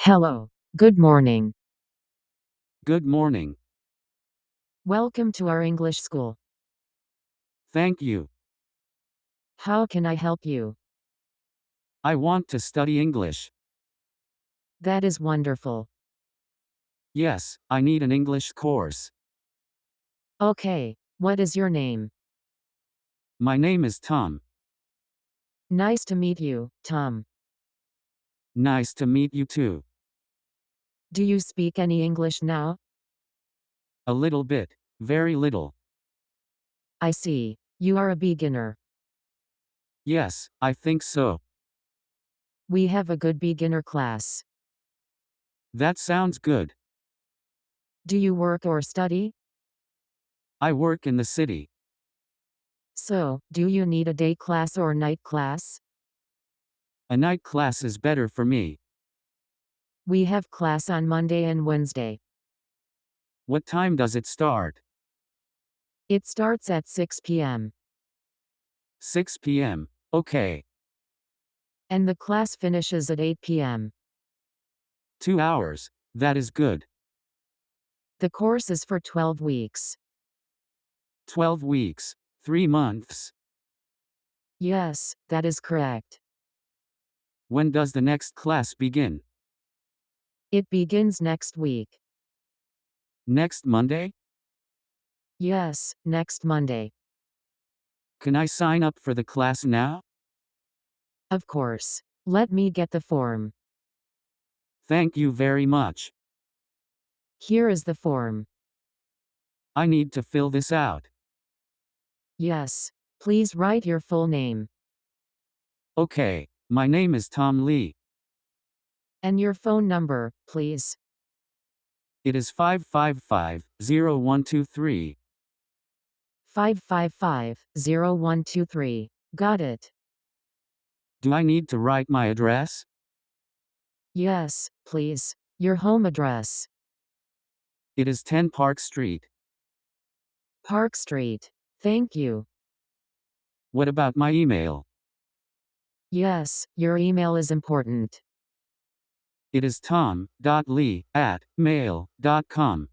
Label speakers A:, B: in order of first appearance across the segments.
A: Hello. Good morning.
B: Good morning.
A: Welcome to our English school.
B: Thank you.
A: How can I help you?
B: I want to study English.
A: That is wonderful.
B: Yes, I need an English course.
A: Okay, what is your name?
B: My name is Tom.
A: Nice to meet you, Tom.
B: Nice to meet you too.
A: Do you speak any English now?
B: A little bit. Very little.
A: I see. You are a beginner.
B: Yes, I think so.
A: We have a good beginner class.
B: That sounds good.
A: Do you work or study?
B: I work in the city.
A: So, do you need a day class or night class?
B: A night class is better for me.
A: We have class on Monday and Wednesday.
B: What time does it start?
A: It starts at 6 p.m.
B: 6 p.m. Okay.
A: and the class finishes at 8 p.m.
B: 2 hours. That is good.
A: The course is for 12 weeks.
B: 12 weeks. 3 months.
A: Yes, that is correct.
B: When does the next class begin?
A: It begins next week.
B: Next Monday?
A: Yes, next Monday.
B: Can I sign up for the class now?
A: Of course. Let me get the form.
B: Thank you very much.
A: Here is the form.
B: I need to fill this out.
A: Yes. Please write your full name.
B: Okay, my name is Tom Lee.
A: And your phone number, please.
B: It is 555-0123.
A: 555-0123. Got it.
B: Do I need to write my address?
A: Yes, please. Your home address.
B: It is 10 Park Street.
A: Park Street. Thank you.
B: What about my email?
A: Yes, your email is important.
B: It is tom.lee@mail.com.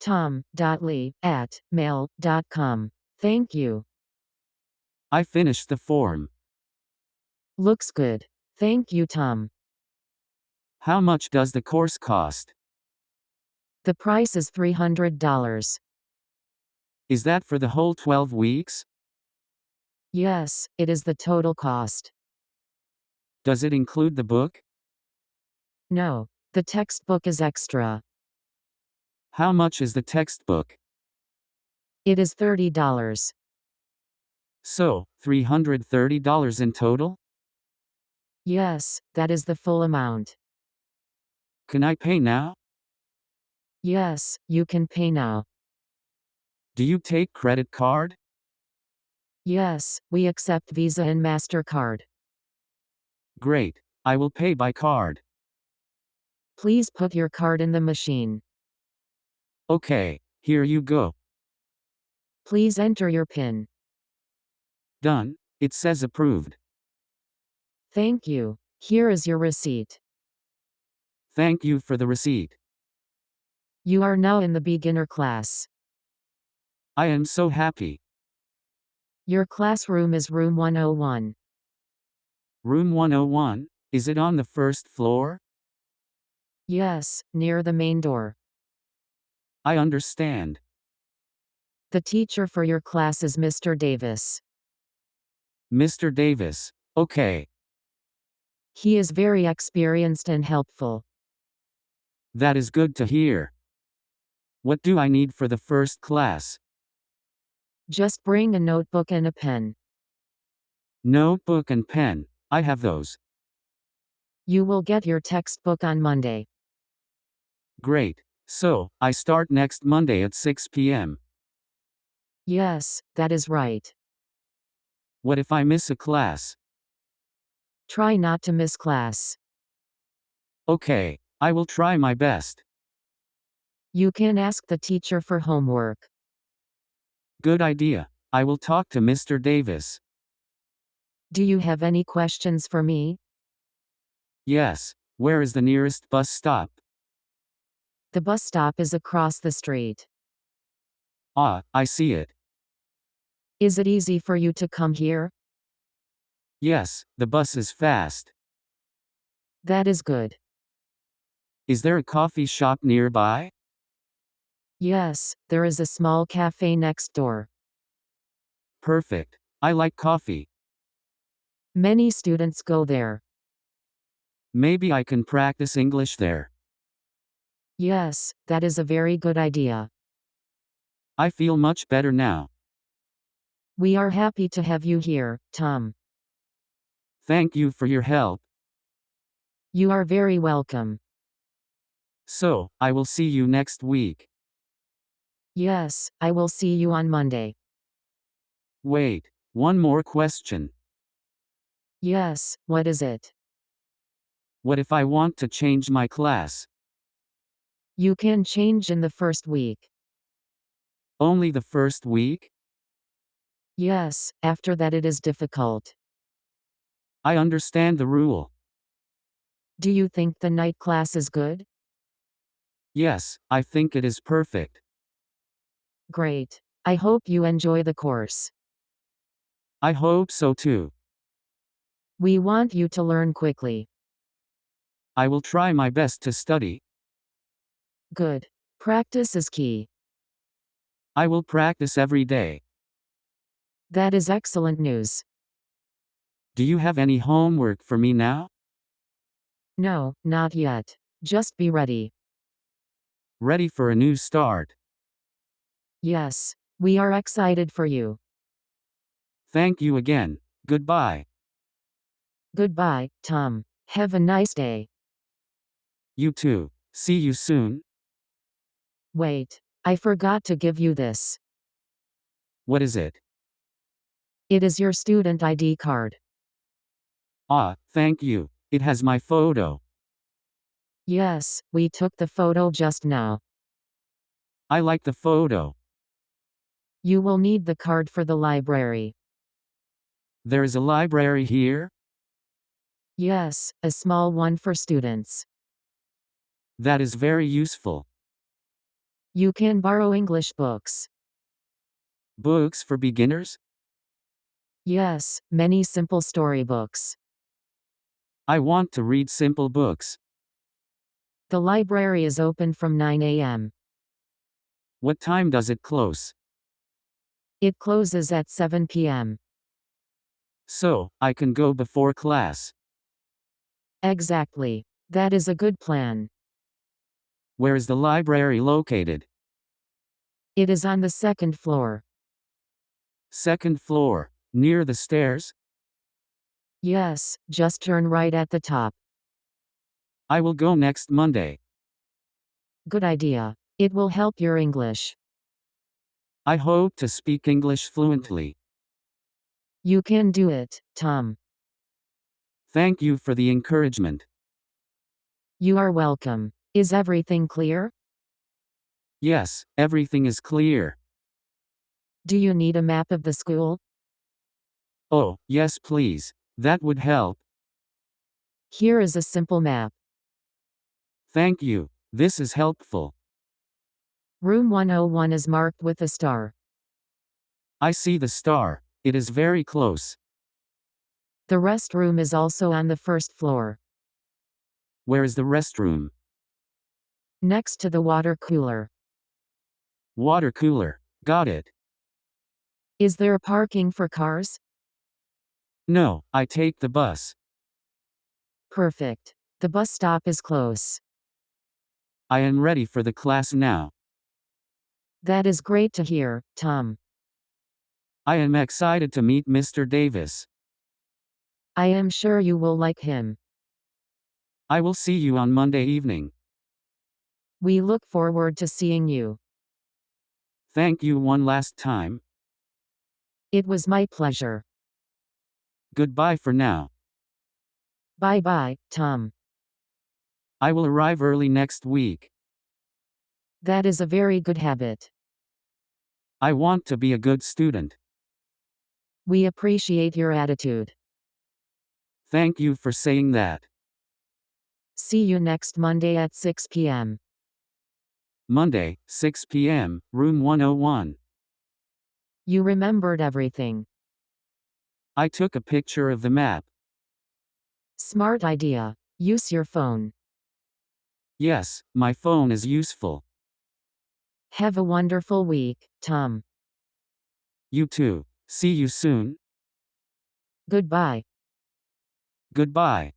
A: tom.lee@mail.com. Thank you.
B: I finished the form.
A: Looks good. Thank you, Tom.
B: How much does the course cost?
A: The price is $300.
B: Is that for the whole 12 weeks?
A: Yes, it is the total cost.
B: Does it include the book?
A: No, the textbook is extra.
B: How much is the textbook?
A: It is $30.
B: So, $330 in total?
A: Yes, that is the full amount.
B: Can I pay now?
A: Yes, you can pay now.
B: Do you take credit card?
A: Yes, we accept Visa and MasterCard.
B: Great. I will pay by card.
A: Please put your card in the machine.
B: Okay, here you go.
A: Please enter your PIN.
B: Done. It says approved.
A: Thank you. Here is your receipt.
B: Thank you for the receipt.
A: You are now in the beginner class.
B: I am so happy.
A: Your classroom is room 101.
B: Room 101, is it on the first floor?
A: Yes, near the main door.
B: I understand.
A: The teacher for your class is Mr. Davis.
B: Mr. Davis. Okay,
A: He is very experienced and helpful.
B: that is good to hear. What do I need for the first class?
A: Just bring a notebook and a pen.
B: Notebook and pen. I have those.
A: You will get your textbook on Monday.
B: Great. So, I start next Monday at 6 p.m.
A: Yes, that is right.
B: What if I miss a class?
A: Try not to miss class.
B: Okay, I will try my best.
A: You can ask the teacher for homework.
B: Good idea. I will talk to Mr. Davis.
A: Do you have any questions for me?
B: Yes, Where is the nearest bus stop?
A: The bus stop is across the street.
B: Ah, I see it.
A: Is it easy for you to come here?
B: Yes, the bus is fast.
A: That is good.
B: Is there a coffee shop nearby?
A: Yes, there is a small cafe next door.
B: Perfect. I like coffee.
A: Many students go there.
B: Maybe I can practice English there.
A: Yes, that is a very good idea.
B: I feel much better now.
A: We are happy to have you here, Tom.
B: Thank you for your help.
A: You are very welcome.
B: So, I will see you next week.
A: Yes, I will see you on Monday.
B: Wait, one more question.
A: Yes, what is it?
B: What if I want to change my class?
A: You can change in the first week.
B: Only the first week?
A: Yes, after that it is difficult.
B: I understand the rule.
A: Do you think the night class is good?
B: Yes, I think it is perfect.
A: Great. I hope you enjoy the course.
B: I hope so too.
A: We want you to learn quickly.
B: I will try my best to study.
A: Good. Practice is key.
B: I will practice every day.
A: That is excellent news.
B: Do you have any homework for me now?
A: No, not yet. Just be ready.
B: Ready for a new start.
A: Yes, we are excited for you.
B: Thank you again. Goodbye.
A: Goodbye, Tom. Have a nice day.
B: You too. See you soon.
A: Wait, I forgot to give you this.
B: What is it?
A: It is your student ID card.
B: Ah, thank you. It has my photo.
A: Yes, we took the photo just now.
B: I like the photo.
A: You will need the card for the library.
B: There is a library here?
A: Yes, a small one for students.
B: That is very useful.
A: You can borrow English books.
B: Books for beginners?
A: Yes, many simple storybooks.
B: I want to read simple books.
A: The library is open from 9 a.m.
B: What time does it close?
A: It closes at 7 p.m.
B: So, I can go before class.
A: Exactly. That is a good plan.
B: Where is the library located?
A: It is on the second floor.
B: Second floor. Near the stairs?
A: Yes, just turn right at the top.
B: I will go next Monday.
A: Good idea. It will help your English.
B: I hope to speak English fluently.
A: You can do it, Tom.
B: Thank you for the encouragement.
A: You are welcome. Is everything clear?
B: Yes, everything is clear.
A: Do you need a map of the school?
B: Oh, yes, please. That would help.
A: Here is a simple map.
B: Thank you. This is helpful.
A: Room 101 is marked with a star.
B: I see the star. It is very close.
A: The restroom is also on the first floor.
B: Where is the restroom?
A: Next to the water cooler.
B: Water cooler. Got it.
A: Is there parking for cars?
B: No, I take the bus.
A: Perfect. The bus stop is close.
B: I am ready for the class now.
A: That is great to hear, Tom.
B: I am excited to meet Mr. Davis.
A: I am sure you will like him.
B: I will see you on Monday evening.
A: We look forward to seeing you.
B: Thank you one last time.
A: It was my pleasure.
B: Goodbye for now.
A: Bye bye, Tom.
B: I will arrive early next week.
A: That is a very good habit.
B: I want to be a good student.
A: We appreciate your attitude.
B: Thank you for saying that.
A: See you next Monday at 6 p.m.
B: Monday, 6 p.m., room 101.
A: You remembered everything.
B: I took a picture of the map.
A: Smart idea. Use your phone.
B: Yes, my phone is useful.
A: Have a wonderful week, Tom.
B: You too. See you soon.
A: Goodbye.
B: Goodbye.